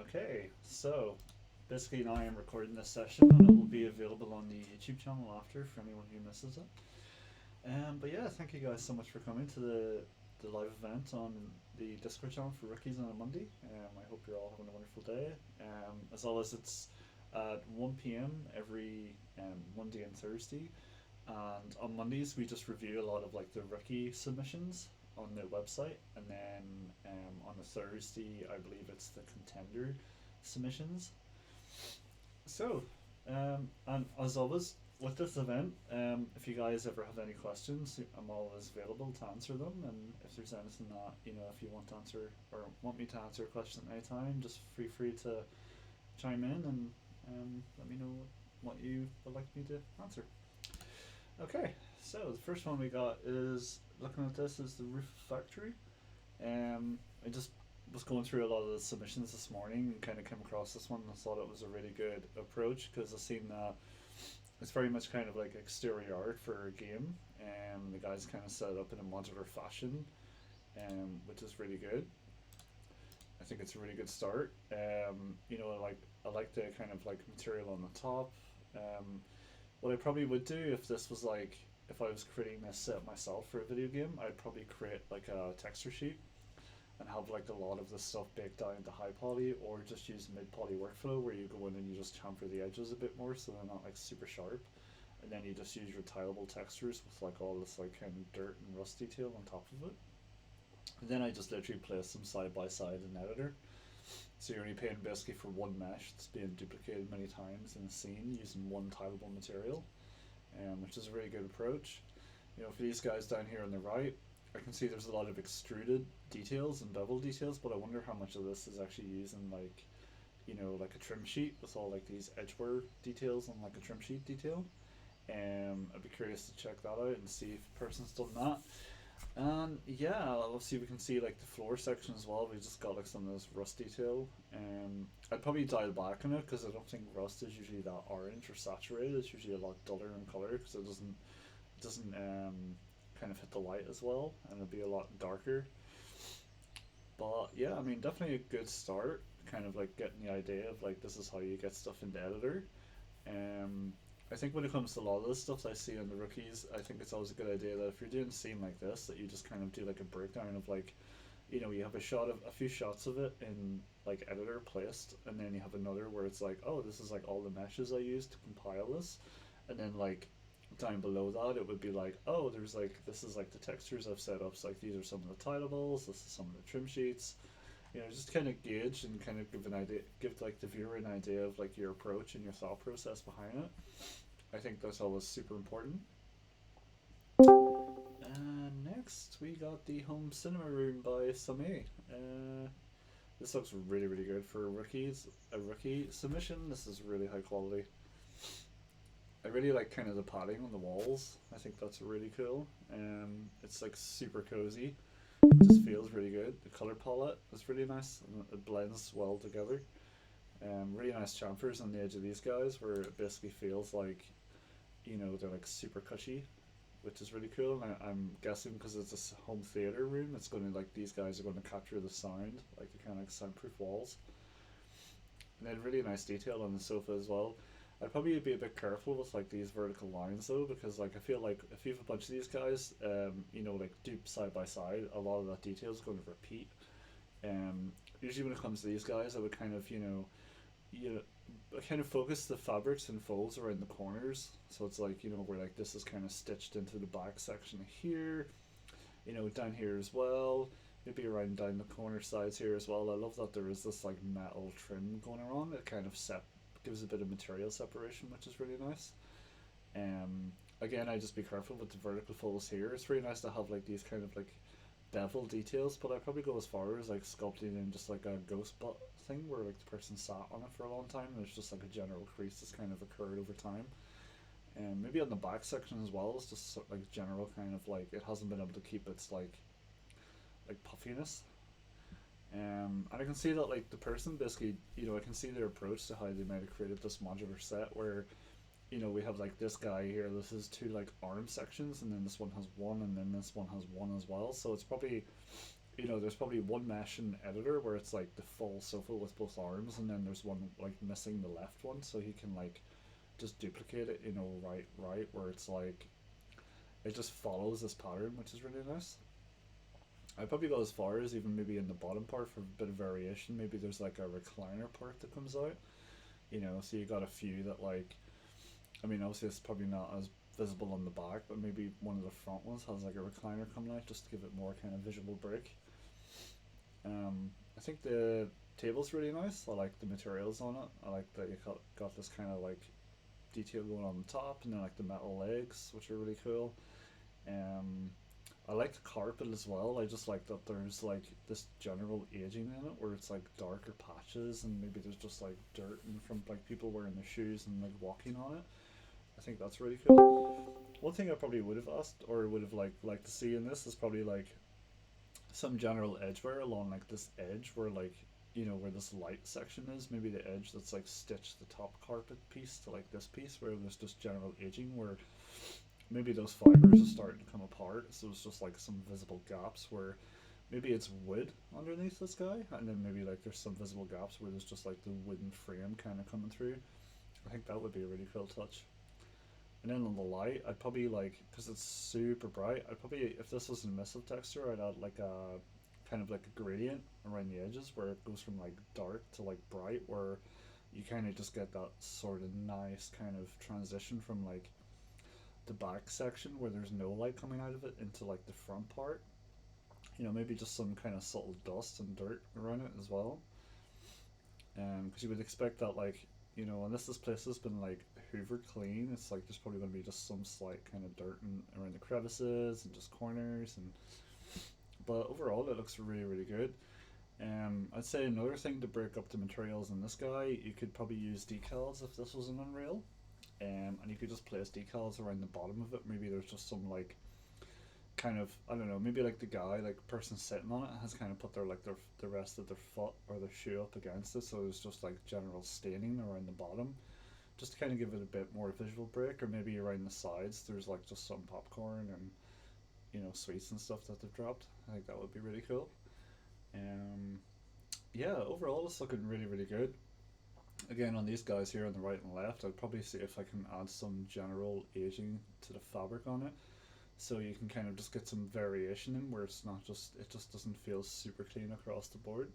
Okay, so basically now I am recording this session and it will be available on the YouTube channel after for anyone who misses it. But yeah, thank you guys so much for coming to the live event on the Discord channel for rookies on a Monday. I hope you're all having a wonderful day. As always, it's at 1 p.m. every Monday and Thursday. And on Mondays, we just review a lot of like the rookie submissions on the website, and then on a Thursday, I believe it's the contender submissions. So, and as always, with this event, if you guys ever have any questions, I'm always available to answer them. And if there's anything that if you want to answer or want me to answer a question at any time, just feel free to chime in and let me know what you would like me to answer. Okay, so the first one we got is looking at this is the roof factory. I just was going through a lot of the submissions this morning and kind of came across this one and thought it was a really good approach because I've seen that it's very much kind of like exterior art for a game. The guys kind of set it up in a modular fashion, which is really good. I think it's a really good start. I like the kind of like material on the top. What I probably would do if this was like if I was creating this set myself for a video game, I'd probably create like a texture sheet and have like a lot of this stuff baked down into high poly, or just use mid poly workflow where you go in and you just chamfer the edges a bit more so they're not like super sharp, and then you just use your tileable textures with like all this like kind of dirt and rust detail on top of it. And then I just literally place them side by side in editor. So you're only paying basically for one mesh that's being duplicated many times in a scene using one tileable material, which is a really good approach. For these guys down here on the right, I can see there's a lot of extruded details and bevel details, but I wonder how much of this is actually using like, like a trim sheet with all like these edgeware details on like a trim sheet detail. I'd be curious to check that out and see if a person's done that. And yeah, obviously we can see like the floor section as well. We just got like some of this rust detail. I'd probably dial back on it because I don't think rust is usually that orange or saturated. It's usually a lot duller in color because it doesn't kind of hit the light as well, and it'll be a lot darker. But yeah, I mean, definitely a good start. Kind of like getting the idea of like this is how you get stuff into editor. Um, I think when it comes to a lot of the stuff I see on the rookies, I think it's always a good idea that if you're doing a scene like this, that you just kind of do like a breakdown of like, you have a few shots of it in like editor placed, and then you have another where it's like, oh, this is like all the meshes I used to compile this, and then like down below that it would be like, oh, there's like this is like the textures I've set up. So like these are some of the tileables, this is some of the trim sheets, just kind of gauge and kind of give an idea, give like the viewer an idea of like your approach and your thought process behind it. I think that's always super important. And next we got the home cinema room by Same. This looks really really good for a rookie submission. This is really high quality. I really like kind of the padding on the walls. I think that's really cool. It's like super cozy. It just feels really good. The color palette is really nice and it blends well together. Really nice chamfers on the edge of these guys where it basically feels like they're like super cushy, which is really cool. And I'm guessing because it's a home theater room, it's going to like these guys are going to capture the sound, like the kind of like soundproof walls. And then really nice detail on the sofa as well. I'd probably be a bit careful with like these vertical lines though, because like I feel like if you have a bunch of these guys, like duped side by side, a lot of that detail is going to repeat. Usually when it comes to these guys, I would kind of you know I kind of focus the fabrics and folds around the corners, so it's like where like this is kind of stitched into the back section here, down here as well, maybe around down the corner sides here as well. I love that there is this like metal trim going around. It kind of gives a bit of material separation, which is really nice. Um, Again, I just be careful with the vertical folds here. It's really nice to have like these kind of like bevel details, but I probably go as far as like sculpting in just like a ghost butt thing where like the person sat on it for a long time and there's just like a general crease that's kind of occurred over time. And maybe on the back section as well, it's just like general kind of like it hasn't been able to keep its like puffiness. And I can see that like the person basically, I can see their approach to how they might have created this modular set where, we have like this guy here. This is two like arm sections, and then this one has one, and then this one has one as well. So it's probably, there's probably one mesh in editor where it's like the full sofa with both arms, and then there's one like missing the left one, so he can like just duplicate it, right, where it's like it just follows this pattern, which is really nice. I'd probably go as far as even maybe in the bottom part for a bit of variation. Maybe there's like a recliner part that comes out, so you got a few that like, I mean, obviously it's probably not as visible on the back, but maybe one of the front ones has like a recliner coming out just to give it more kind of visual break. I think the table's really nice. I like the materials on it. I like that you got this kind of like detail going on the top, and then like the metal legs, which are really cool. Um, I like the carpet as well. I just like that there's like this general aging in it, where it's like darker patches, and maybe there's just like dirt and from like people wearing their shoes and like walking on it. I think that's really cool. One thing I probably would have asked or would have liked to see in this is probably like some general edge wear along like this edge where like where this light section is, maybe the edge that's like stitched the top carpet piece to like this piece where there's just general aging where maybe those fibers are starting to come apart, so it's just like some visible gaps where maybe it's wood underneath this guy, and then maybe like there's some visible gaps where there's just like the wooden frame kind of coming through. I think that would be a really cool touch. And then on the light, I'd probably like, because it's super bright, I'd probably, if this was an emissive texture, I'd add like a kind of like a gradient around the edges where it goes from like dark to like bright, where you kind of just get that sort of nice kind of transition from like the back section where there's no light coming out of it into like the front part. Maybe just some kind of subtle dust and dirt around it as well. Because you would expect that like, unless this place has been like hoovered clean, it's like there's probably going to be just some slight kind of dirt around the crevices and just corners, and but overall it looks really really good. I'd say another thing to break up the materials in this guy, you could probably use decals if this was an Unreal, and you could just place decals around the bottom of it. Maybe there's just some like kind of, I don't know, maybe like the guy, like person sitting on it has kind of put the rest of their foot or their shoe up against it, so there's just like general staining around the bottom, just to kind of give it a bit more visual break. Or maybe around the sides there's like just some popcorn and sweets and stuff that they've dropped. I think that would be really cool. Um, yeah, overall it's looking really really good. Again, on these guys here on the right and left, I'd probably see if I can add some general aging to the fabric on it, so you can kind of just get some variation in where it just doesn't feel super clean across the board.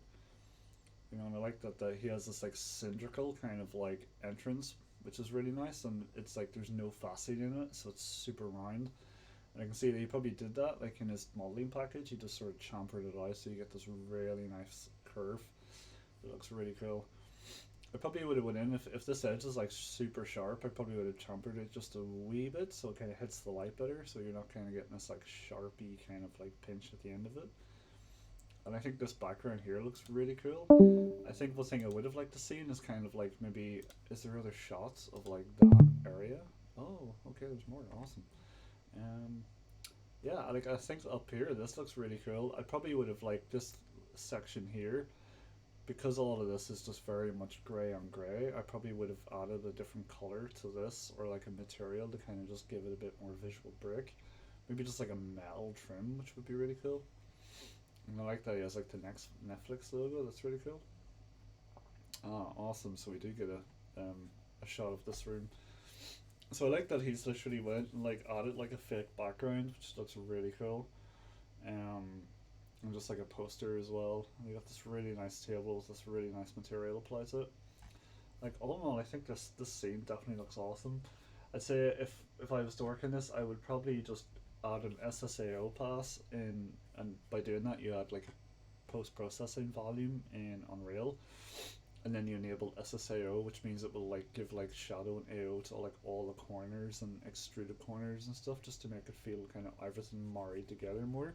And I like that he has this like cylindrical kind of like entrance, which is really nice, and it's like there's no facet in it, so it's super round. And I can see that he probably did that like in his modeling package. He just sort of chamfered it out, so you get this really nice curve. It looks really cool. I probably would have went in if this edge is like super sharp. I probably would have chamfered it just a wee bit so it kind of hits the light better, so you're not kind of getting this like sharpy kind of like pinch at the end of it. And I think this background here looks really cool. I think one thing I would have liked to see is kind of like maybe, is there other shots of like that area? Oh, okay, there's more. Awesome. Um, yeah, like I think up here this looks really cool. I probably would have liked this section here, because a lot of this is just very much grey on grey. I probably would have added a different color to this, or like a material to kind of just give it a bit more visual break. Maybe just like a metal trim, which would be really cool. And I like that he has like the next Netflix logo. That's really cool. Ah, awesome. So we do get a shot of this room. So I like that he's literally went and like added like a fake background, which looks really cool. Um, and just like a poster as well. And you got this really nice table with this really nice material applied to it. Like all in all, I think this scene definitely looks awesome. I'd say if I was to work in this, I would probably just add an SSAO pass in, and by doing that you add like post processing volume in Unreal, and then you enable SSAO, which means it will like give like shadow and AO to like all the corners and extruded corners and stuff, just to make it feel kind of everything married together more.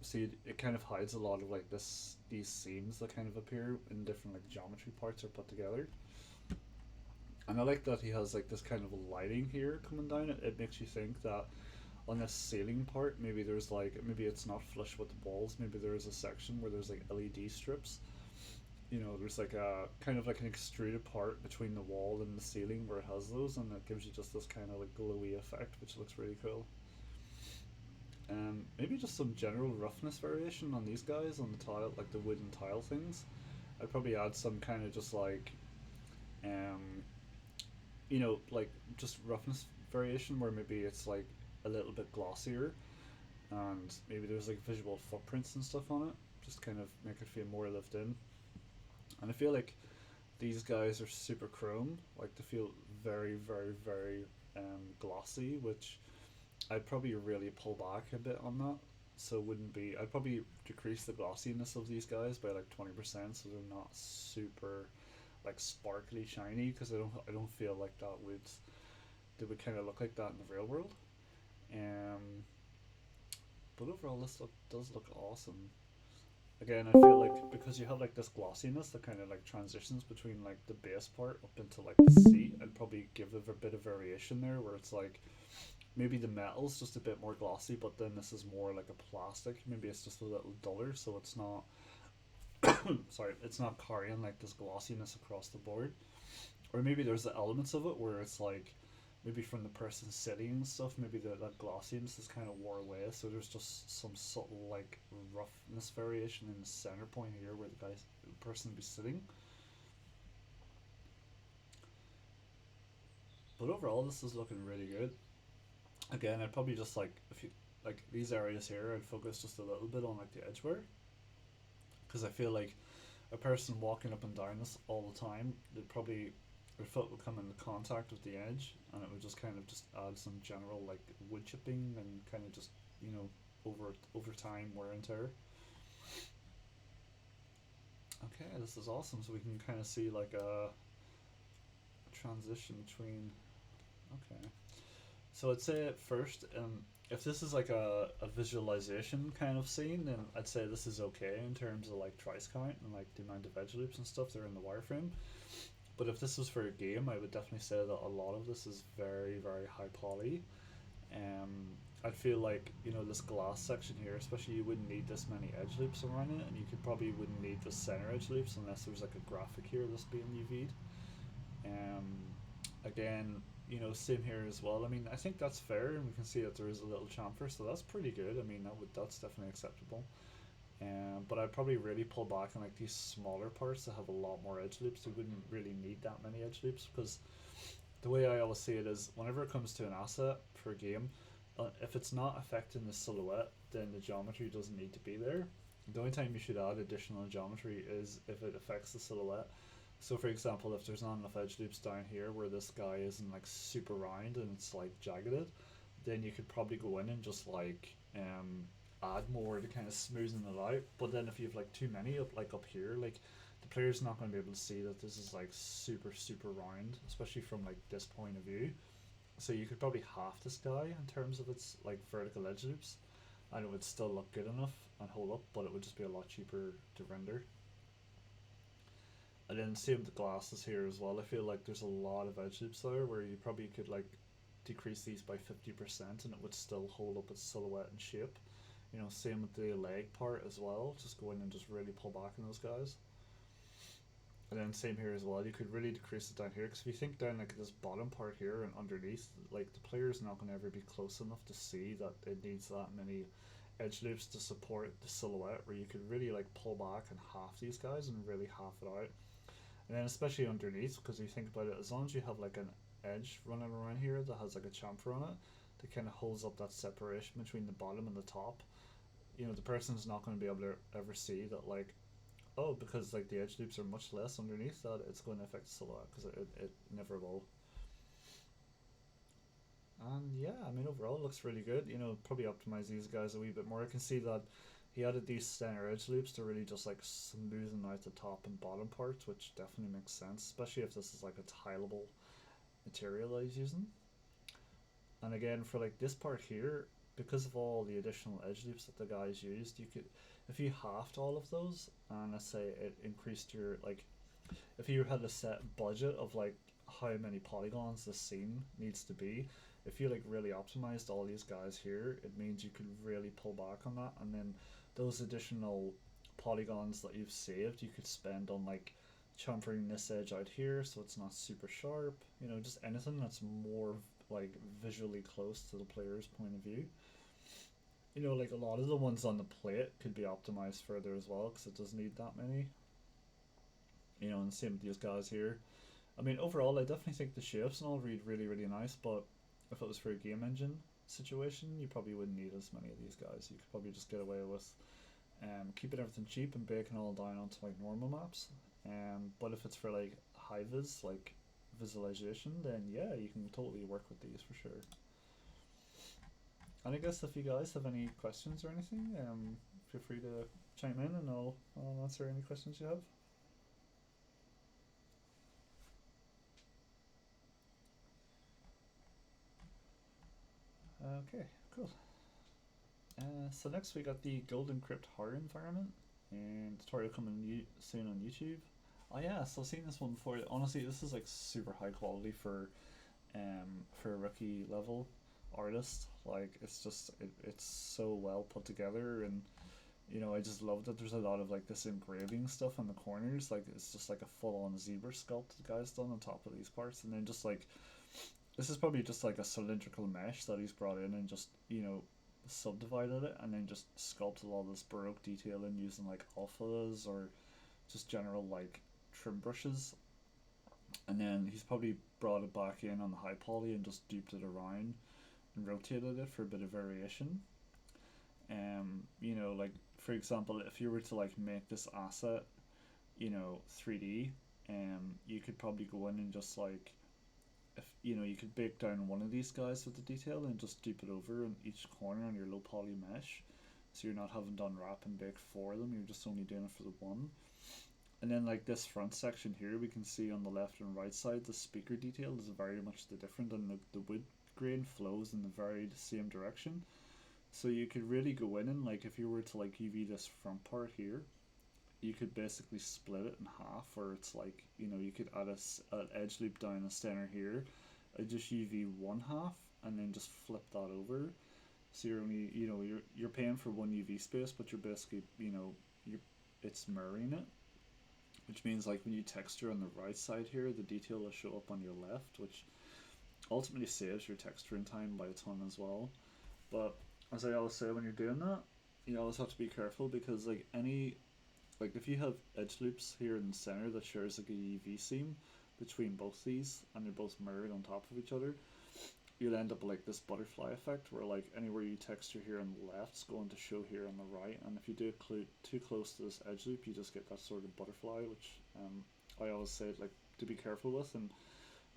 See, it kind of hides a lot of like these seams that kind of appear in different like geometry parts are put together. And I like that he has like this kind of lighting here coming down. It makes you think that on this ceiling part, maybe there's like, maybe it's not flush with the walls. Maybe there is a section where there's like LED strips. There's like a kind of like an extruded part between the wall and the ceiling where it has those, and it gives you just this kind of like glowy effect, which looks really cool. Maybe just some general roughness variation on these guys on the tile, like the wooden tile things. I'd probably add some kind of just like, um, like just roughness variation where maybe it's like a little bit glossier and maybe there's like visual footprints and stuff on it. Just kind of make it feel more lived in. And I feel like these guys are super chrome, like they feel very, very, very glossy, which I'd probably really pull back a bit on that. So it wouldn't be. I'd probably decrease the glossiness of these guys by like 20%, so they're not super like sparkly shiny. Because I don't feel like that would they would kind of look like that in the real world. Um, but overall, does look awesome. Again, I feel like because you have like this glossiness that kind of like transitions between like the base part up into like the seat, I'd probably give it a bit of variation there where it's like maybe the metal's just a bit more glossy, but then this is more like a plastic. Maybe it's just a little duller, so it's not. Sorry, it's not carrying like this glossiness across the board. Or maybe there's the elements of it where it's like maybe from the person sitting and stuff. Maybe that glossiness is kind of wore away, so there's just some subtle like roughness variation in the center point here where the person be sitting. But overall, this is looking really good. Again, I'd probably just like if you like these areas here, I'd focus just a little bit on like the edge wear because I feel like a person walking up and down this all the time, they'd probably their foot would come into contact with the edge, and it would just kind of just add some general like wood chipping and kind of just over time wear and tear. Okay, this is awesome. So we can kind of see like a transition between. Okay, so I'd say at first, if this is like a visualization kind of scene, then I'd say this is okay in terms of like trice count and like the amount of edge loops and stuff that are in the wireframe. But if this was for a game, I would definitely say that a lot of this is very, very high poly. I feel like this glass section here, especially you wouldn't need this many edge loops around it, and you could probably wouldn't need the center edge loops unless there's like a graphic here that's being UV'd. Um, Again, same here as well. I mean, I think that's fair, and we can see that there is a little chamfer, so that's pretty good. I mean, that's definitely acceptable. But I'd probably really pull back on like these smaller parts that have a lot more edge loops. You wouldn't really need that many edge loops because the way I always see it is whenever it comes to an asset for a game, if it's not affecting the silhouette, then the geometry doesn't need to be there. The only time you should add additional geometry is if it affects the silhouette. So, for example, if there's not enough edge loops down here where this guy isn't like super round and it's like jagged, then you could probably go in and just like add more to kind of smoothen it out. But then if you have like too many up here, like the player's not going to be able to see that this is like super super round, especially from like this point of view. So you could probably half this guy in terms of its like vertical edge loops, and it would still look good enough and hold up, but it would just be a lot cheaper to render. And then same with the glasses here as well. I feel like there's a lot of edge loops there where you probably could like decrease these by 50% and it would still hold up its silhouette and shape. Same with the leg part as well. Just go in and just really pull back on those guys. And then same here as well. You could really decrease it down here because if you think down like this bottom part here and underneath, like the player's not going to ever be close enough to see that it needs that many edge loops to support the silhouette. Where you could really like pull back and half these guys and really half it out. And then especially underneath, because you think about it, as long as you have like an edge running around here that has like a chamfer on it, that kind of holds up that separation between the bottom and the top. The person's not going to be able to ever see that like, oh, because like the edge loops are much less underneath that it's going to affect the silhouette because it never will. And yeah, I mean overall it looks really good. Probably optimize these guys a wee bit more. I can see that he added these center edge loops to really just like smoothen out the top and bottom parts, which definitely makes sense, especially if this is like a tileable material that he's using. And again, for like this part here, because of all the additional edge loops that the guys used, you could, if you halved all of those, and let's say it increased your like, if you had a set budget of like how many polygons the scene needs to be, if you like really optimized all these guys here, it means you could really pull back on that, and then those additional polygons that you've saved, you could spend on like chamfering this edge out here so it's not super sharp. Just anything that's more like visually close to the player's point of view. like a lot of the ones on the plate could be optimized further as well because it doesn't need that many. And same with these guys here. I mean, overall, I definitely think the shapes and all read really, really nice, but if it was for a game engine situation, you probably wouldn't need as many of these guys. You could probably just get away with keeping everything cheap and breaking all down onto like normal maps. But if it's for like high vis, like visualization, then yeah, you can totally work with these for sure. And I guess if you guys have any questions or anything, feel free to chime in and I'll answer any questions you have. Okay, cool. So next we got the Golden Crypt horror environment, and tutorial coming soon on YouTube. Oh yeah, so I've seen this one before. Honestly, this is like super high quality for a rookie level artist. Like it's so well put together, and I just love that there's a lot of like this engraving stuff on the corners. Like it's just like a full on zebra sculpt the guy's done on top of these parts, and then just like this is probably just like a cylindrical mesh that he's brought in and just subdivided it and then just sculpted all this baroque detail in using like alphas or just general like trim brushes, and then he's probably brought it back in on the high poly and just duped it around and rotated it for a bit of variation. Like for example, if you were to like make this asset, 3D, you could probably go in and just like if you could bake down one of these guys with the detail and just dupe it over in each corner on your low poly mesh, so you're not having done wrap and bake for them, you're just only doing it for the one. And then like this front section here, we can see on the left and right side the speaker detail is very much the different, and the wood grain flows in the very same direction. So you could really go in and like if you were to like UV this front part here, you could basically split it in half, or it's like you could add an edge loop down the center here, just UV one half and then just flip that over. So you're only you're paying for one UV space, but you're basically you're it's mirroring it, which means like when you texture on the right side here, the detail will show up on your left, which ultimately saves your texturing time by a ton as well. But as I always say, when you're doing that, you always have to be careful because like if you have edge loops here in the center that shares like a UV seam between both these and they're both mirrored on top of each other, you'll end up like this butterfly effect where like anywhere you texture here on the left is going to show here on the right, and if you do it too close to this edge loop, you just get that sort of butterfly, which I always say like to be careful with. And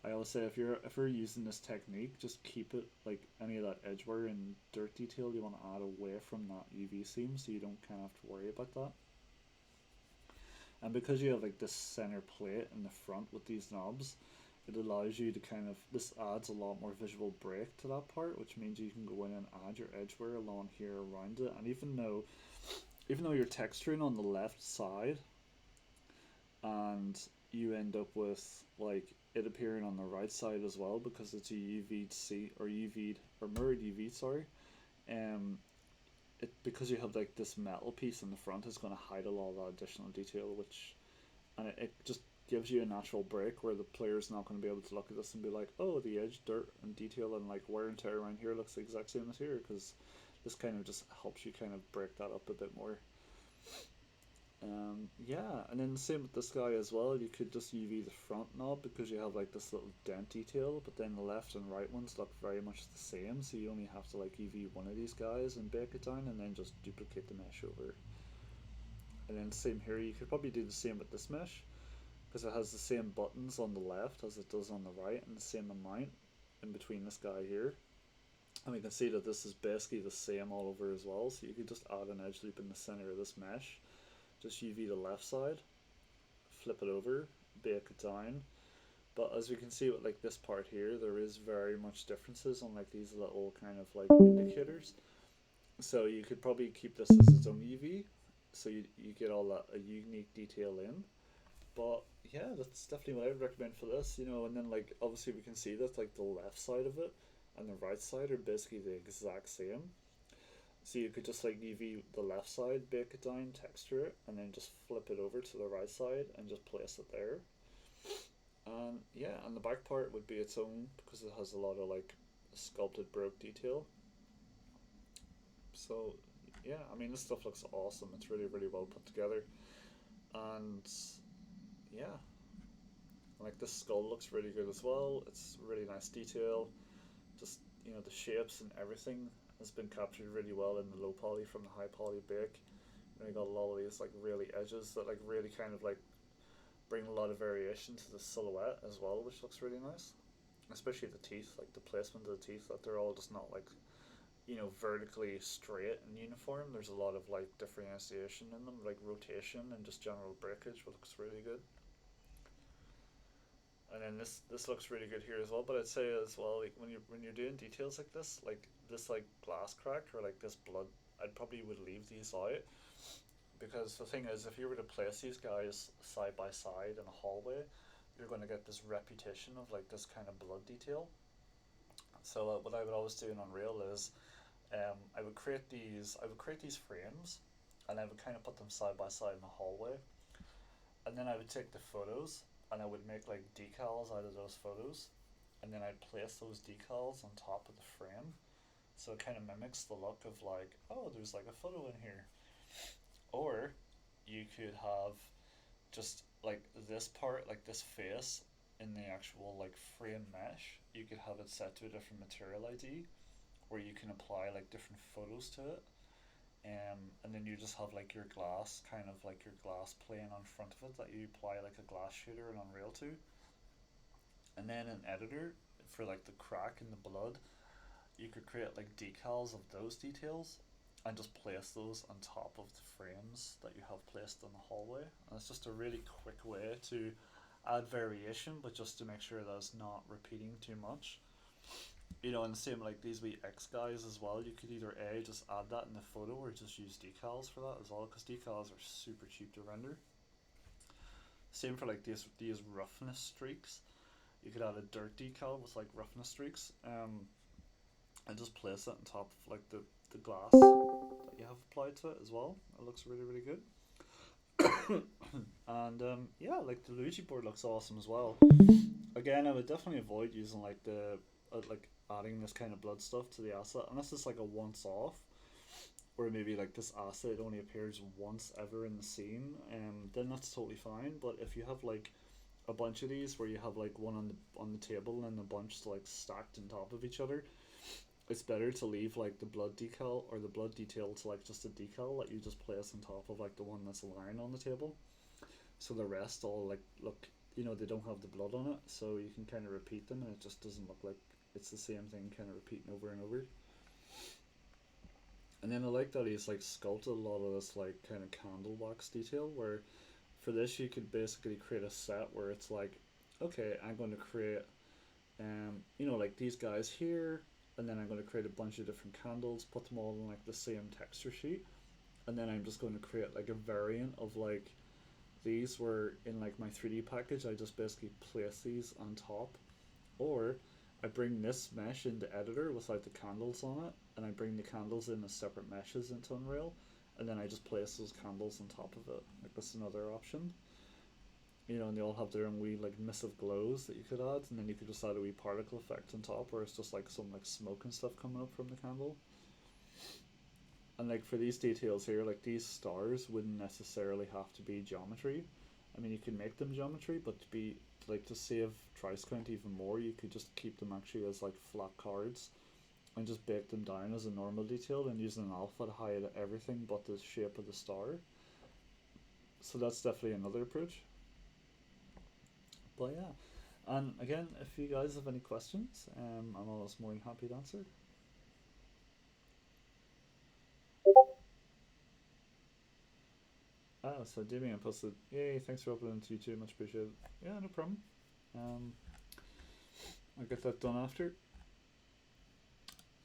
I always say if you're using this technique, just keep it like any of that edge wear and dirt detail you want to add away from that UV seam, so you don't kind of have to worry about that. And because you have like this center plate in the front with these knobs, it allows you to this adds a lot more visual break to that part, which means you can go in and add your edge wear along here around it. And even though you're texturing on the left side and you end up with like it appearing on the right side as well because it's a UV'd C or UV'd or mirrored UV, sorry. Because you have like this metal piece in the front is going to hide a lot of that additional detail, and it just gives you a natural break where the player's not going to be able to look at this and be like, oh, the edge, dirt, and detail and like wear and tear around here looks the exact same as here, because this kind of just helps you kind of break that up a bit more. Yeah, and then the same with this guy as well. You could just UV the front knob because you have like this little dent detail, but then the left and right ones look very much the same, so you only have to like UV one of these guys and bake it down and then just duplicate the mesh over. And then same here, you could probably do the same with this mesh because it has the same buttons on the left as it does on the right and the same amount in between this guy here. And we can see that this is basically the same all over as well, so you could just add an edge loop in the center of this mesh, just UV the left side, flip it over, bake it down. But as we can see with like this part here, there is very much differences on like these little kind of like indicators. So you could probably keep this as its own UV, so you get all that a unique detail in. But yeah, that's definitely what I would recommend for this, and then like obviously we can see that like the left side of it and the right side are basically the exact same. So you could just like UV the left side, bake it down, texture it, and then just flip it over to the right side and just place it there. And yeah, and the back part would be its own because it has a lot of like sculpted baroque detail. So yeah, I mean this stuff looks awesome. It's really really well put together, and yeah, like this skull looks really good as well. It's really nice detail. Just the shapes and everything has been captured really well in the low poly from the high poly bake. You got a lot of these like really edges that like really kind of like bring a lot of variation to the silhouette as well, which looks really nice. Especially the teeth, like the placement of the teeth, that they're all just not like vertically straight and uniform. There's a lot of like differentiation in them, like rotation and just general breakage, which looks really good. And then this looks really good here as well. But I'd say as well, like when you're doing details like this like glass crack or like this blood, I'd probably would leave these out because the thing is, if you were to place these guys side by side in a hallway, you're going to get this repetition of like this kind of blood detail. So what I would always do in Unreal is I would create these frames, and I would kind of put them side by side in the hallway, and then I would take the photos and I would make like decals out of those photos, and then I'd place those decals on top of the frame, so it kind of mimics the look of like, oh, there's like a photo in here. Or you could have just like this part, like this face in the actual like frame mesh, you could have it set to a different material ID where you can apply like different photos to it. And then you just have like your glass, kind of like your glass plane on front of it that you apply like a glass shader in Unreal to. And then in Editor, for like the crack in the blood, you could create like decals of those details and just place those on top of the frames that you have placed in the hallway. And it's just a really quick way to add variation, but just to make sure that it's not repeating too much. And the same like these wee X guys as well. You could either just add that in the photo or just use decals for that as well, because decals are super cheap to render. Same for like these roughness streaks. You could add a dirt decal with like roughness streaks, and just place it on top of like the glass that you have applied to it as well. It looks really really good. And yeah, like the Luigi board looks awesome as well. Again, I would definitely avoid using like the like adding this kind of blood stuff to the asset unless it's like a once off, or maybe like this asset only appears once ever in the scene. Then that's totally fine. But if you have like a bunch of these where you have like one on the table and a bunch like stacked on top of each other, it's better to leave like the blood decal or the blood detail to like just a decal that you just place on top of like the one that's lying on the table, so the rest all like look, they don't have the blood on it, so you can kind of repeat them and it just doesn't look like it's the same thing kind of repeating over and over. And then I like that he's like sculpted a lot of this like kind of candle wax detail, where for this you could basically create a set where it's like, okay, I'm going to create like these guys here, and then I'm going to create a bunch of different candles, put them all in like the same texture sheet, and then I'm just going to create like a variant of like these were in like my 3D package. I just basically place these on top, or I bring this mesh into Editor without the candles on it, and I bring the candles in as separate meshes into Unreal, and then I just place those candles on top of it. Like that's another option. And they all have their own wee like emissive glows that you could add, and then you could just add a wee particle effect on top, where it's just like some like smoke and stuff coming up from the candle. And like for these details here, like these stars wouldn't necessarily have to be geometry. I mean, you can make them geometry, but to be like to save trice count even more, you could just keep them actually as like flat cards and just bake them down as a normal detail and use an alpha to hide everything but the shape of the star. So that's definitely another approach. But yeah, and again, if you guys have any questions, I'm always more than happy to answer. Ah, so Damien posted, yay, thanks for uploading to YouTube, much appreciated. Yeah, no problem. Um, I'll get that done after.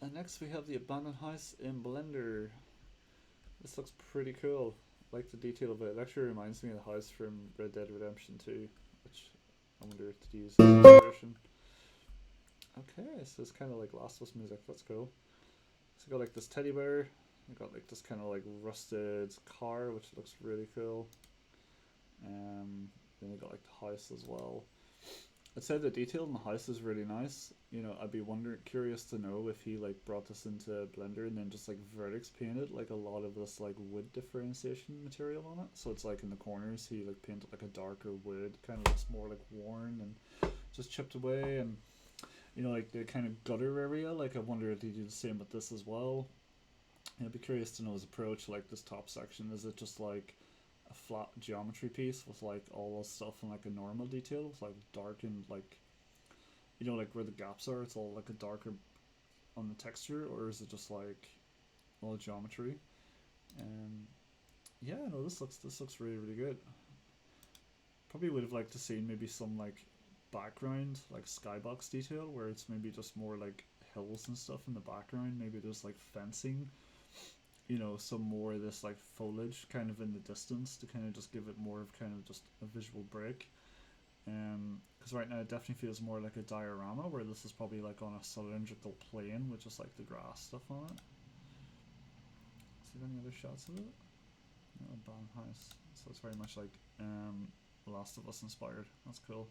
And next we have the abandoned house in Blender. This looks pretty cool. I like the detail of it. It actually reminds me of the house from Red Dead Redemption 2, which I wonder if to use in this version. Okay, so it's kind of like Last of Us music. That's cool. So I got like this teddy bear. I got like this kind of like rusted car, which looks really cool. Then we got like the house as well. I'd say the detail in the house is really nice. You know, I'd be curious to know if he like brought this into Blender and then just like vertex painted like a lot of this like wood differentiation material on it. So it's like in the corners he like painted like a darker wood, kind of looks more like worn and just chipped away. And you know, like the kind of gutter area, like I wonder if he did the same with this as well. And I'd be curious to know his approach. Like this top section, is it just like a flat geometry piece with like all this stuff in like a normal detail with like darkened like, you know, like where the gaps are, it's all like a darker on the texture, or is it just like all geometry? And yeah, no, this looks really really good. Probably would have liked to see maybe some like background like skybox detail where it's maybe just more like hills and stuff in the background. Maybe there's like fencing, you know, some more of this like foliage kind of in the distance to kind of just give it more of kind of just a visual break. Because right now it definitely feels more like a diorama, where this is probably like on a cylindrical plane with just like the grass stuff on it. See any other shots of it? No, barn house. So it's very much like Last of Us inspired. That's cool.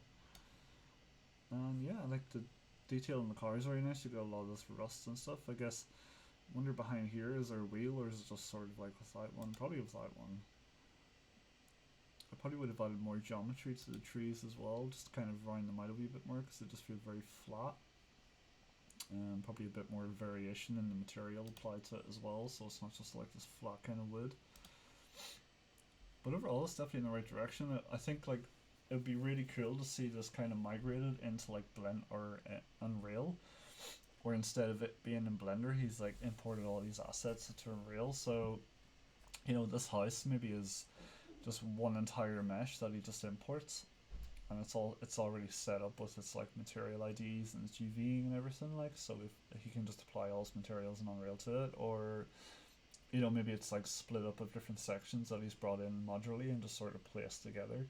And yeah, I like the detail in the car is very nice. You got a lot of this rust and stuff. I guess. Wonder behind here, is there a wheel or is it just sort of like without one? Probably without one. I probably would have added more geometry to the trees as well, just to kind of round them out a wee bit more because they just feel very flat. And probably a bit more variation in the material applied to it as well, so it's not just like this flat kind of wood. But overall, it's definitely in the right direction. I think like it would be really cool to see this kind of migrated into like Blend or Unreal, where instead of it being in Blender, he's like imported all these assets into Unreal. So, you know, this house maybe is just one entire mesh that he just imports, and it's already set up with its like material IDs and its UV and everything. Like, so if he can just apply all his materials in Unreal to it, or you know, maybe it's like split up of different sections that he's brought in modularly and just sort of placed together.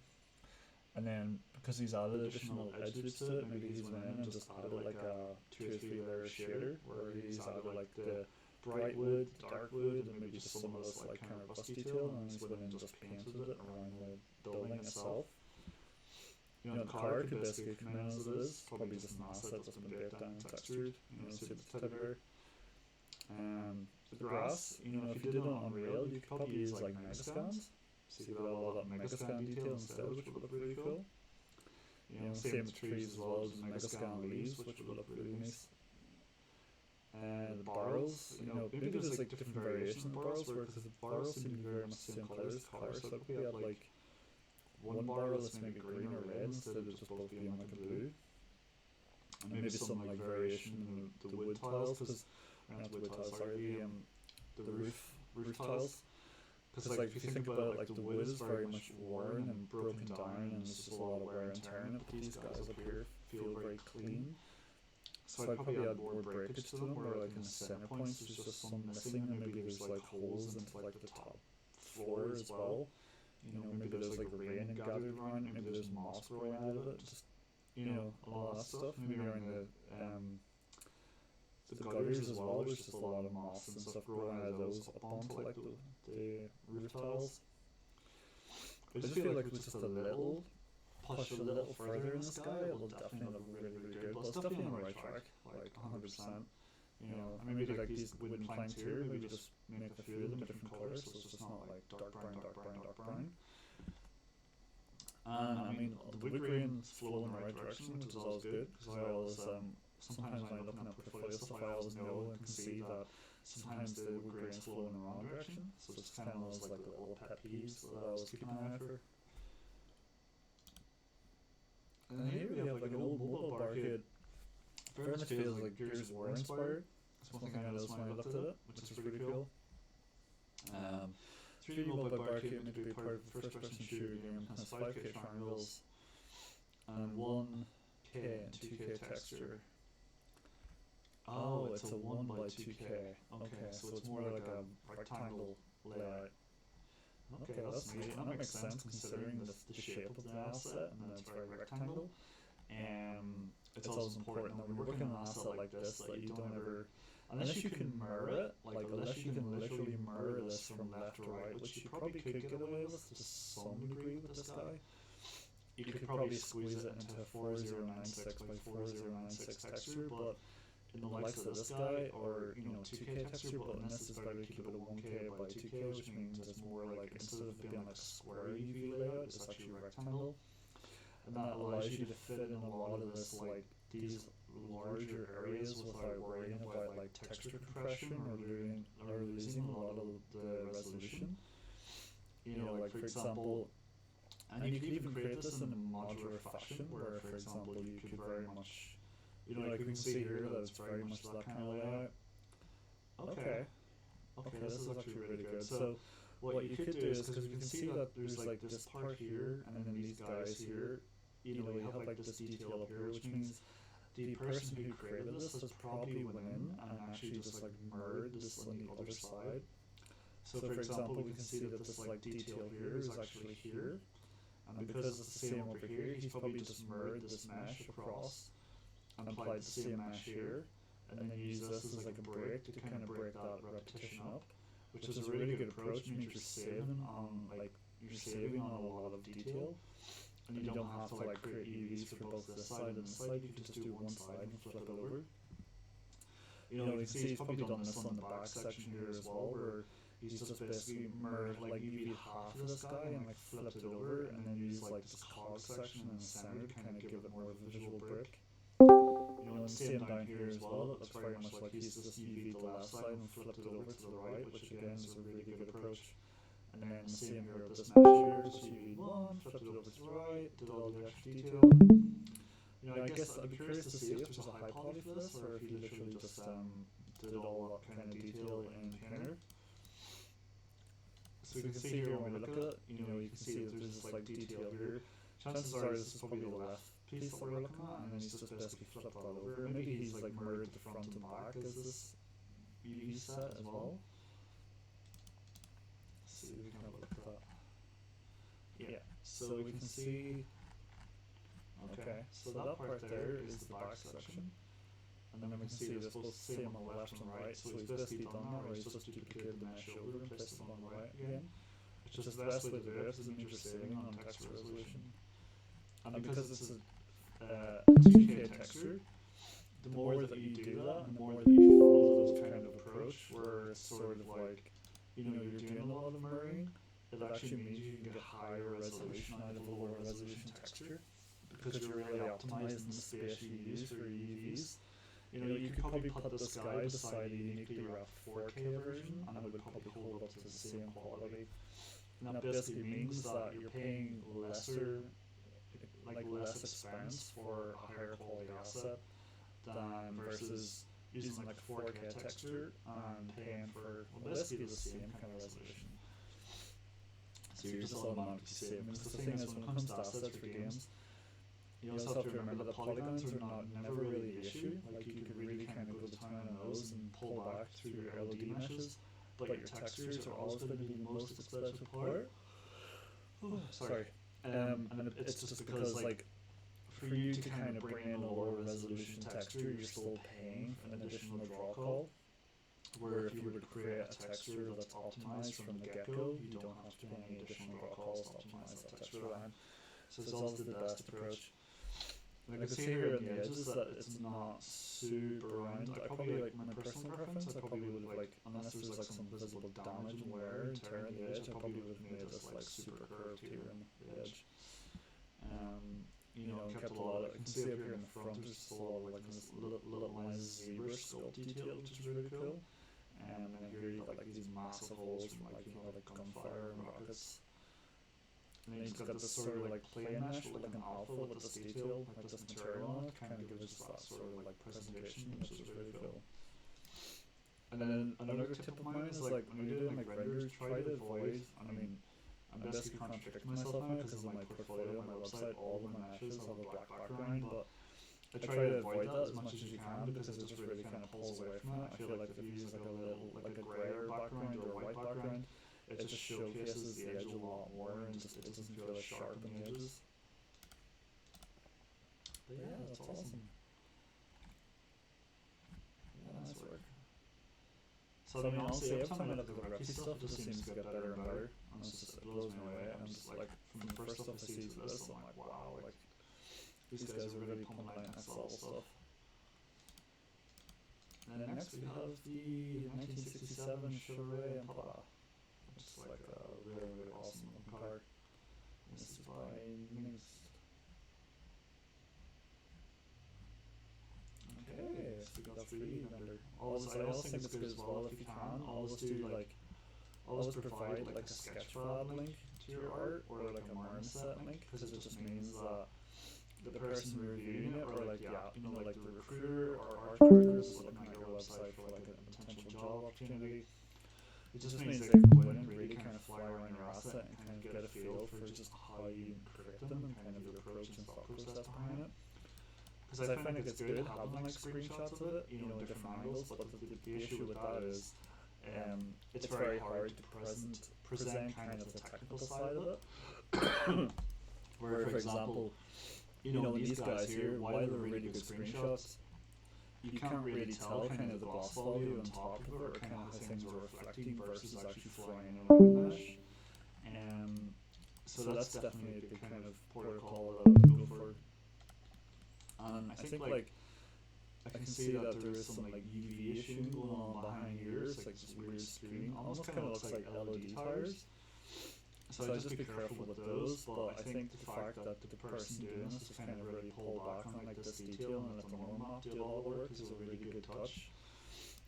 And then because he's added additional edge loops to it, maybe he's went in and just added like a 2 or 3 layer shader, where he's added like the bright wood, dark wood, and maybe just some of this like kind of rust detail, and he's went in and just painted it around the building itself. You know, the car could basically come in as it is, probably just an asset that's been baked down and textured, you know, see the teddy bear. The grass, you know, if you did it on Unreal, you could probably use like megascans. So you could add all that megascan detail instead, which would look really cool. You know, same with trees as well, just megascan leaves, which would look really nice. And the barrels, you know, maybe there's like different variations in the barrels, where because the barrels seem to be very much the same colour as the car, so if we had like one barrel that's maybe green or red instead of just both being like a blue. And maybe some like variation in the wood tiles, because not the wood tiles, sorry, the roof tiles. Because like if you think about it, like the wood is very much worn and broken down, and there's just a lot of wear and tear in it. But these guys up here feel very clean. So I'd probably add more breakage to them, where like in the center points there's just some missing, and maybe there's like holes into like the top floor as well. You know, maybe there's like rain gathered around it, maybe there's moss growing out of it, just, you know, all that stuff. Maybe around the gutters as well, there's just a lot of moss and stuff growing out of those up onto like the roof tiles. I just feel like with just a little push a little further in the sky, it will definitely look really really good. But it's definitely on the right track, like 100%. You know, and maybe like these wooden planks here, maybe just make a few of them different colours, so it's just not like dark brown, dark brown, dark brown. And I mean, the wood grain's flowing in the right direction, which is always good, because I always sometimes when I'm looking at portfolio stuff, I always know and can see that sometimes the wood grain's flowing in the wrong direction. So it's kind of those like little pet peeves that I always keep an eye out for. And then here we have like an old mobile barcade. Very much feels like Gears of War inspired. That's one thing I noticed when I looked at it, which is pretty cool. 3D mobile barcade meant to be part of the first-person shooter game, has 5K triangles and 1K and 2K texture. Oh, it's a 1 by 2K. Okay, so it's more like a rectangle layout. Okay, that's neat. And that makes sense considering the shape of the asset and that it's very rectangle. It's always important that when you're working on an asset like this that you don't ever, unless you can mirror it, like unless you can literally mirror this from left to right, which you probably could get away with to some degree with this guy, you could probably squeeze it into a 4096 by 4096 texture, but in the likes of this guy, or 2K texture, but in this it's better to keep it a 1K by 2K, which means it's more like, instead of being like a square UV layout, it's actually a rectangle, and that allows you to fit in a lot of this, like these larger areas without worrying about like texture compression or losing a lot of the resolution. Like for example, and you could even create this in a modular fashion, where for example you could very much, like we can see here that it's very much that kind of layout. Okay, this is actually really good. So what you could do is, because we can see that there's like this part here, and then these guys here, you have like this detail up here, which means the person who created this has probably went in and actually just like mirrored this on the other side. So for example, we can see that this like detail here is actually here, and because it's the same over here, he's probably just mirrored this mesh across and applied the same mesh here, and then use this as like a break to kind of break that repetition up, which is a really good approach. It means you're saving on a lot of detail, and you don't have to like create UVs for both this side and this side. You can just do one side and flip it over. You can see he's probably done this on the back section here as well, where he's just basically mirrored like UV half of this guy and like flipped it over, and then used like this cog section in the center to kind of give it more of a visual break. And same down here as well, it looks very much like he's just UV the left side and flipped it over to the right, which again is a really good approach. And then same here with this mesh here, just UV one, flipped it over to the right, did all the extra detail. I guess I'd be curious to see if there's a high poly for this, or if he literally just did all that kind of detail in Painter. So you can see here when we look at it, you can see that there's this like detail here. Chances are this is probably the left piece that we're looking at, and then he's just basically flipped that over. Maybe he's like mirrored the front and back as this UV set as well. Let's see if we can have a look at that. Yeah, so we can see, okay, so that part there is the back section, and then we can see it's both the same on the left and the right. So he's basically done that, where he's just duplicated the mesh over and placed it on the right again. It's just the best way to do it, because it means you're saving on texture resolution. And because it's a 2K texture, the more that you do that, and the more that you follow this kind of approach, where it's sort of like, you're doing a lot of mirroring, it actually means you can get higher resolution out of a lower resolution texture, because you're really optimizing the space you use for your UVs. You could probably put this guy beside a uniquely wrapped 4K version, and it would probably hold up to the same quality. And that basically means that you're paying less expense for a higher quality asset than versus using like a 4K texture and paying for basically the same kind of resolution. So you're just automatically saving. Because the thing is, when it comes to assets for games, you also have to remember that polygons are never really the issue. Like you could really kind of go to town on those and pull back through your LED meshes, but your textures are always going to be the most expensive part. Oh, sorry. And it's just because like, for you to kind of bring in a lower resolution texture, you're still paying for an additional draw call. Where if you were to create a texture that's optimized from the get-go, you don't have to pay any additional draw calls to optimize that texture line. So it's always the best approach. And I can see here on the edges that it's not super round. I probably, like, my personal preference, I probably would have, like, unless there's like some visible damage and wear and tear on the edge, I probably would have made this like super curved here on the edge. Kept a lot of, I can see up here in the front, there's just a lot of like this little nice zebra sculpt detail, which is really cool. And then here you got like these massive holes from like gunfire and rockets. And then you've got this sort of like plain mesh with like an alpha with this detail, like this material on it, kind of gives us that sort of like presentation, which is really cool. And then another tip of mine is like when you're doing like renders, try to avoid, I'm basically contradicting myself now because on my portfolio, on my website, all of my meshes have a black background, but I try to avoid that as much as you can because it just really kind of pulls away from it. I feel like if you use like a grayer background or a white background, it just showcases the edge a lot more and just it doesn't feel as sharp on the edges. But yeah, that's awesome. Yeah, nice work. So honestly, every time I look at the Rookie stuff, it just seems to get better and better. And it blows me away. And I'm just like, from the first stuff I see to this, I'm like, wow, like these guys are really pumping out next level stuff. And then next we have the 1967 Chevrolet Impala, which is like a really, really awesome looking car. This is by Minx. Okay, so we got 3D render. I also think it's good as well if you can. Always provide like a sketchpad link to your art or like a marmoset link, because it just means that the person reviewing it, or like like the recruiter or archviz is looking at your website for like a potential job opportunity. It just means they can go in and really kind of fly around your asset and kind of get a feel for just how you create them and kind of your approach and thought process behind it. Because I find it's good having like screenshots of it, in different angles, but the issue with that is it's very hard to present kind of the technical side of it. Where, for example, these guys here, while they're really good screenshots, you can't really tell kind of the gloss value on top of it, or kind of how things are reflecting versus actually flying around mesh. So that's definitely a good kind of protocol that I would go for. And I think like I can see that there is some like UV issuing going on behind here. It's like this weird screen, almost kind of looks like LED tires. So I just be careful with those, but I think the fact that the person doing this is kind of really pulled back on like this detail and let the normal map do all the work is a really good touch.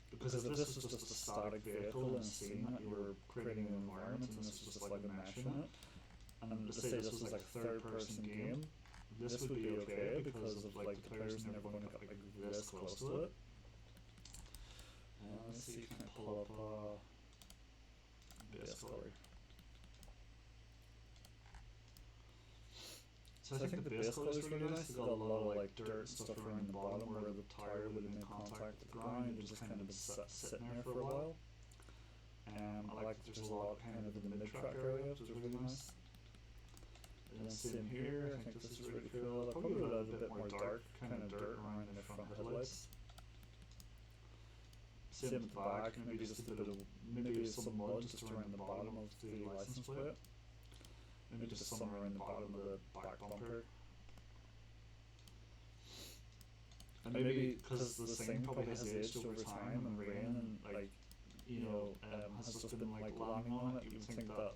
Because if this was just a static vehicle in a scene that you were creating an environment and this was just like a mesh in it, and let's say this was like a third person game, this would be okay because of like the players never going to get like this close to it. Let's see, can I pull up base color? So I think the base color is really nice. It's got a lot of like dirt and stuff around the bottom where the tire would have made contact with the ground and just kind of been sitting there for a while. I like that there's a lot kind of in the mid-track area, which is really nice. And then same here, I think this is really cool. I probably would add a bit more dark kind of dirt around the front headlights. Same at the back, maybe just a bit of, maybe some mud just around the bottom of the license plate. Maybe just some around the bottom of the back bumper. And maybe because the thing probably has aged over time and rain and like, has just been like landing on it, you would think that,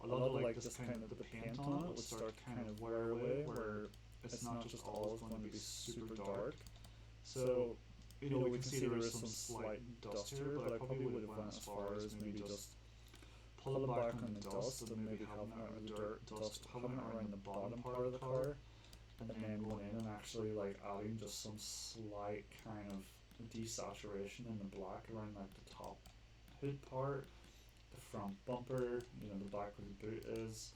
a lot of like this kind of the paint on it would start kind of wear away, where it's not just always going to be super dark. So, we can see there is some slight dust here, but I probably would have went as far as maybe just pulling back on the dust and maybe having it around the dirt, dust, having it around the bottom part of the car, and then going in and actually like adding just some slight kind of desaturation in the black around like the top hood part, the front bumper, the back where the boot is,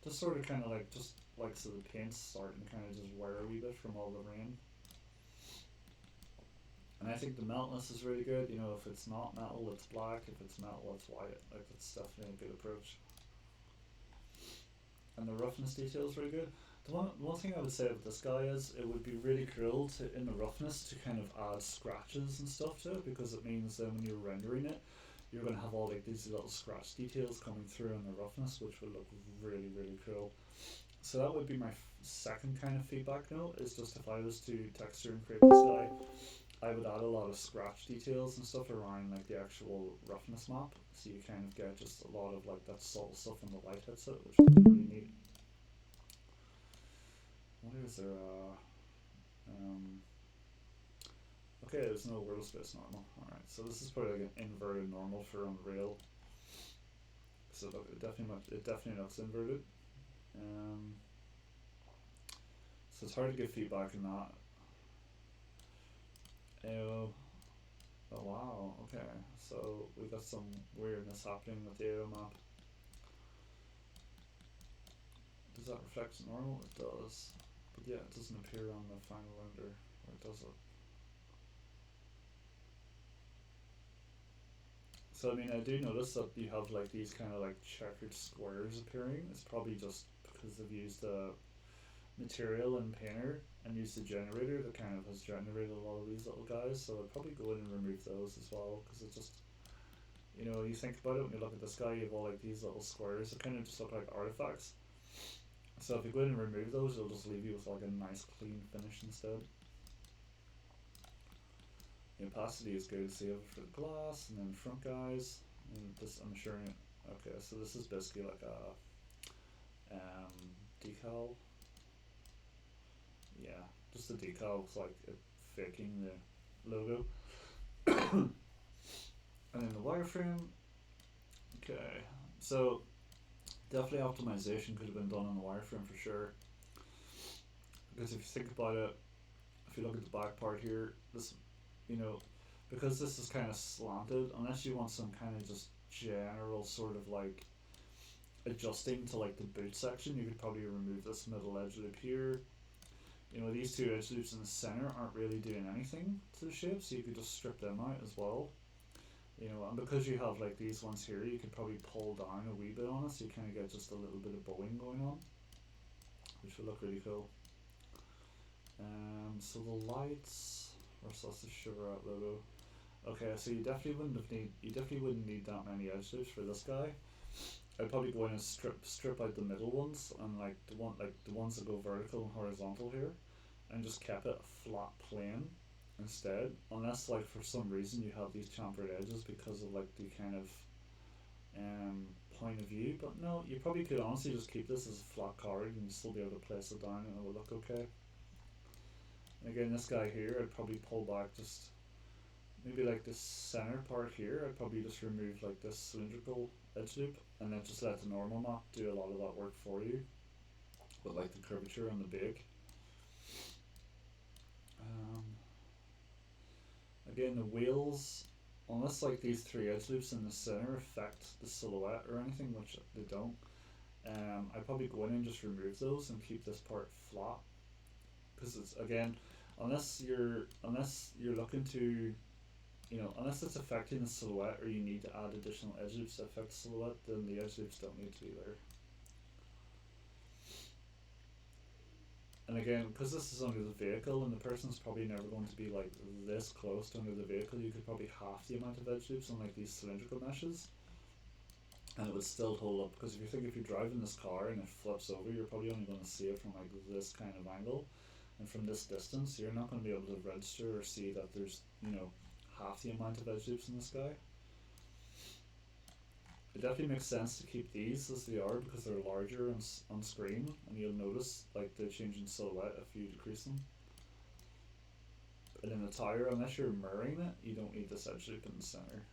just sort of kind of like just like so the paint's starting to kind of just wear a wee bit from all the rain. And I think the meltness is really good. If it's not metal, it's black. If it's metal, it's white. Like, it's definitely a good approach. And the roughness detail is really good. The one thing I would say about this guy is it would be really cool to, in the roughness, to kind of add scratches and stuff to it, because it means that when you're rendering it, you're going to have all like these little scratch details coming through in the roughness, which would look really, really cool. So that would be my second kind of feedback note, is just if I was to texture and create this guy, I would add a lot of scratch details and stuff around like the actual roughness map, so you kind of get just a lot of like that subtle stuff when the light hits it, which would be really neat. What is there? Okay, there's no world space normal. Alright, so this is probably like an inverted normal for Unreal. So it definitely looks inverted. So it's hard to give feedback on that. Oh wow, okay, so we got some weirdness happening with the AO map. Does that reflect normal? It does, but yeah, it doesn't appear on the final render, or does it? So I mean, I do notice that you have like these kind of like checkered squares appearing. It's probably just because they've used the material in Painter and used the generator that kind of has generated a lot of these little guys, so I'd probably go in and remove those as well, because it just, you think about it, when you look at this guy, you have all like these little squares that kind of just look like artifacts, So if you go in and remove those, it'll just leave you with like a nice clean finish instead. The opacity is good, save for the glass, and then front guys. And this, I'm sure. Okay, so this is basically like a decal. Yeah, just the decal looks like it faking the logo. And then the wireframe. Okay, so definitely optimization could have been done on the wireframe for sure. Because if you think about it, if you look at the back part here, this, you know, because this is kind of slanted, unless you want some kind of just general sort of like adjusting to like the boot section, you could probably remove this middle edge loop here. You know, these two edge loops in the center aren't really doing anything to the shape, so you could just strip them out as well. You know, and because you have like these ones here, you could probably pull down a wee bit on it, so you kind of get just a little bit of bowing going on, which would look really cool. So the lights, where's the sugar out logo? Okay, so you definitely wouldn't need that many edge loops for this guy. I'd probably go in and strip out the middle ones and like the ones that go vertical and horizontal here, and just kept it a flat plane instead. Unless like for some reason you have these chamfered edges because of like the kind of point of view. But no, you probably could honestly just keep this as a flat card and still be able to place it down and it will look okay. And again, this guy here, I'd probably pull back just maybe like this center part here. I'd probably just remove like this cylindrical edge loop and then just let the normal map do a lot of that work for you, but like the curvature and the bake. Again, the wheels, unless like these three edge loops in the center affect the silhouette or anything, which they don't, I'd probably go in and just remove those and keep this part flat, because it's, again, unless you're looking to, you know, unless it's affecting the silhouette or you need to add additional edge loops to affect the silhouette, then the edge loops don't need to be there. And again, because this is under the vehicle and the person's probably never going to be like this close to under the vehicle, you could probably half the amount of edge loops on like these cylindrical meshes, and it would still hold up. Because if you're driving this car and it flips over, you're probably only going to see it from like this kind of angle, and from this distance, you're not going to be able to register or see that there's, you know, half the amount of edge loops in this guy. It definitely makes sense to keep these as they are because they're larger on screen, and you'll notice like the change in silhouette if you decrease them. And in the tire, unless you're mirroring it, you don't need this edge loop in the center.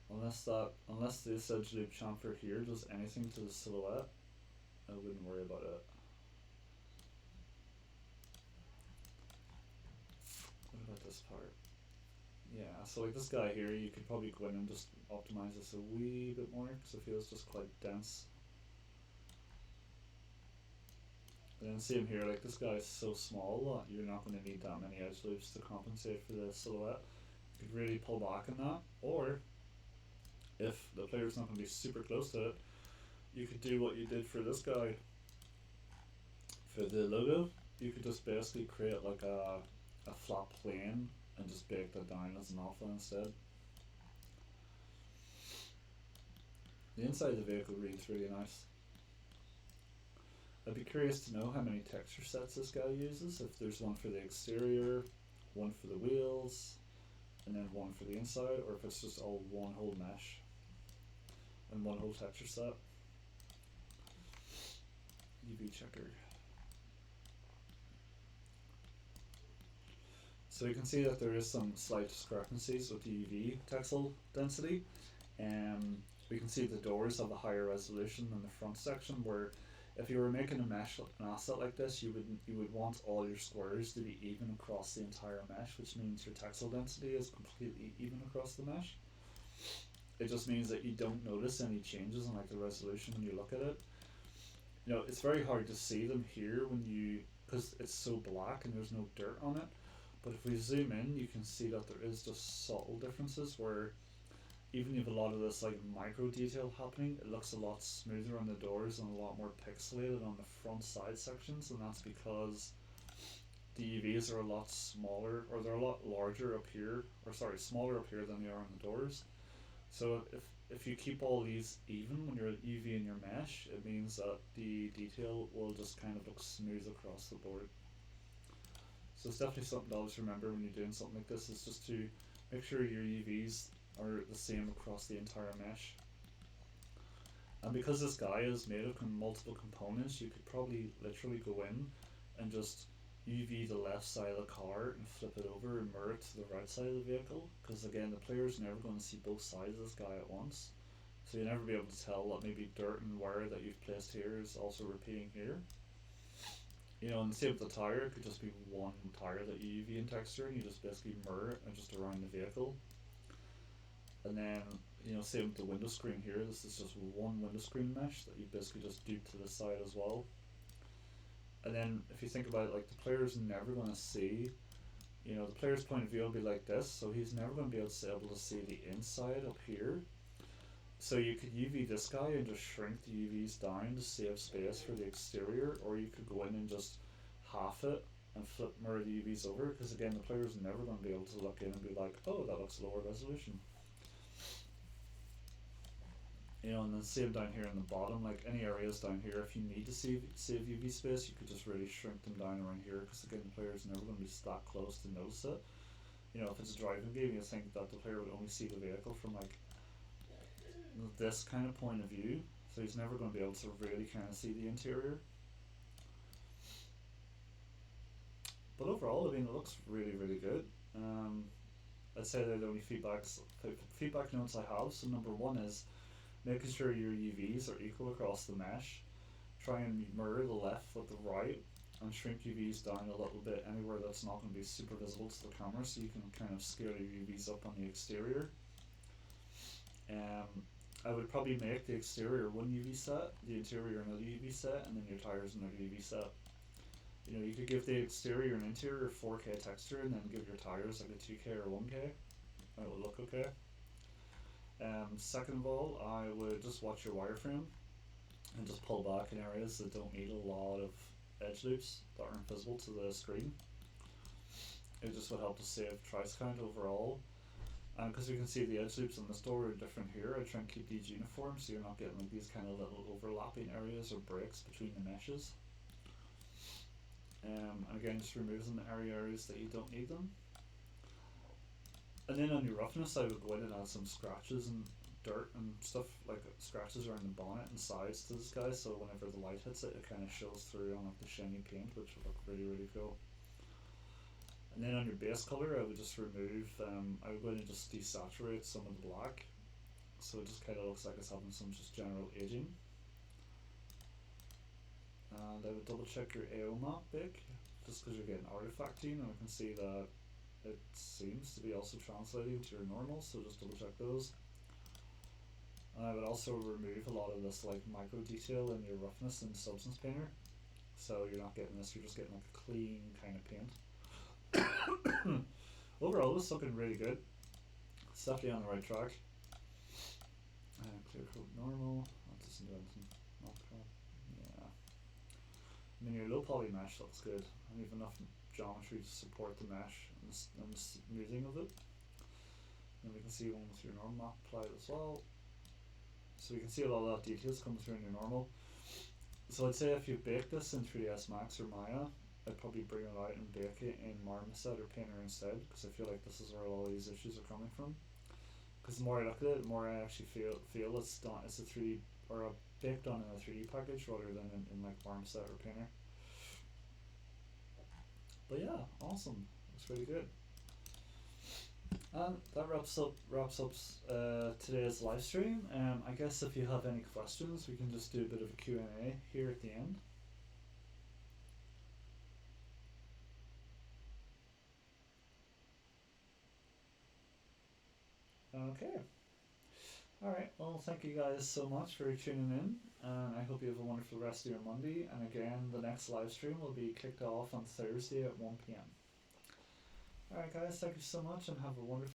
And unless this edge loop chamfer here does anything to the silhouette, I wouldn't worry about it. What about this part? Yeah, so like this guy here, you could probably go in and just optimize this a wee bit more because it feels just quite dense. And then see him here, like this guy is so small that you're not going to need that many edge loops to compensate for the silhouette. You could really pull back on that, or if the player's not going to be super close to it, you could do what you did for this guy. For the logo, you could just basically create like a flat plane and just bake that down as an alpha instead. The inside of the vehicle reads really nice. I'd be curious to know how many texture sets this guy uses, if there's one for the exterior, one for the wheels, and then one for the inside, or if it's just all one whole mesh and one whole texture set. UV checker. So you can see that there is some slight discrepancies with the UV texel density. We can see the doors have a higher resolution than the front section, where if you were making a mesh an asset like this, you would want all your squares to be even across the entire mesh, which means your texel density is completely even across the mesh. It just means that you don't notice any changes in like the resolution when you look at it. You know, it's very hard to see them here because it's so black and there's no dirt on it. But if we zoom in, you can see that there is just subtle differences where even if a lot of this like micro detail happening, it looks a lot smoother on the doors and a lot more pixelated on the front side sections, and that's because the UVs are a lot smaller, or they're a lot larger up here, or sorry, smaller up here than they are on the doors. So if you keep all these even when you're UV in your mesh, it means that the detail will just kind of look smooth across the board. So it's definitely something to always remember when you're doing something like this, is just to make sure your UVs are the same across the entire mesh. And because this guy is made of multiple components, you could probably literally go in and just UV the left side of the car and flip it over and mirror it to the right side of the vehicle, because again the player's never going to see both sides of this guy at once, so you'll never be able to tell that maybe dirt and wire that you've placed here is also repeating here. You know, and the same with the tire, it could just be one tire that you UV in texture and you just basically mirror it and just around the vehicle. And then, you know, same with the window screen here, this is just one window screen mesh that you basically just do to the side as well. And then if you think about it, like the player's never going to see, you know, the player's point of view will be like this, so he's never going to be able to see the inside up here. So you could UV this guy and just shrink the UVs down to save space for the exterior, or you could go in and just half it and flip mirror the UVs over, because again the player's never going to be able to look in and be like, oh, that looks lower resolution. You know, and then same down here in the bottom, like any areas down here, if you need to save UV space, you could just really shrink them down around here, because again the player's never going to be that close to notice it. You know, if it's a driving game, you think that the player would only see the vehicle from like this kind of point of view, so he's never going to be able to really kind of see the interior. But overall, I mean, it looks really, really good. I'd say they're the only feedback notes I have. So number one is making sure your UVs are equal across the mesh. Try and mirror the left with the right, and shrink UVs down a little bit anywhere that's not going to be super visible to the camera, so you can kind of scale your UVs up on the exterior. I would probably make the exterior one UV set, the interior another UV set, and then your tires another UV set. You know, you could give the exterior and interior 4K texture, and then give your tires like a 2K or 1K. It will look okay. Second of all, I would just watch your wireframe and just pull back in areas that don't need a lot of edge loops that aren't visible to the screen. It just would help to save trice count overall. And because you can see the edge loops on this door are different here, I try and keep these uniform so you're not getting like these kind of little overlapping areas or breaks between the meshes. And again, just remove them in areas that you don't need them. And then on your roughness, I would go in and add some scratches and dirt and stuff, like scratches around the bonnet and sides to this guy, so whenever the light hits it, it kind of shows through on like the shiny paint, which would look really, really cool. And then on your base color, I would just remove, I would go in and just desaturate some of the black, so it just kind of looks like it's having some just general aging. And I would double check your AO map big, just because you're getting artifacting, and I can see that it seems to be also translating to your normal, so just double check those. And I would also remove a lot of this like micro detail in your roughness and substance painter, so you're not getting this, you're just getting like a clean kind of paint. Overall, it's looking really good. It's definitely on the right track. Clear coat normal. That doesn't do anything. Yeah. I mean, your low poly mesh looks good, and you have enough geometry to support the mesh and the smoothing of it. And we can see one with your normal map applied as well. So you can see a lot of that details coming through in your normal. So I'd say if you bake this in 3ds Max or Maya, I'd probably bring it out and bake it in Marmoset or Painter instead, because I feel like this is where all these issues are coming from. Because the more I look at it, the more I actually feel it's done, it's a 3D or a baked on in a 3D package rather than in like Marmoset or Painter. But yeah, awesome. Looks really good. And that wraps up today's live stream. I guess if you have any questions, we can just do a bit of a Q&A here at the end. Okay. Alright, well, thank you guys so much for tuning in, and I hope you have a wonderful rest of your Monday. And again, the next live stream will be kicked off on Thursday at 1 p.m. Alright guys, thank you so much and have a wonderful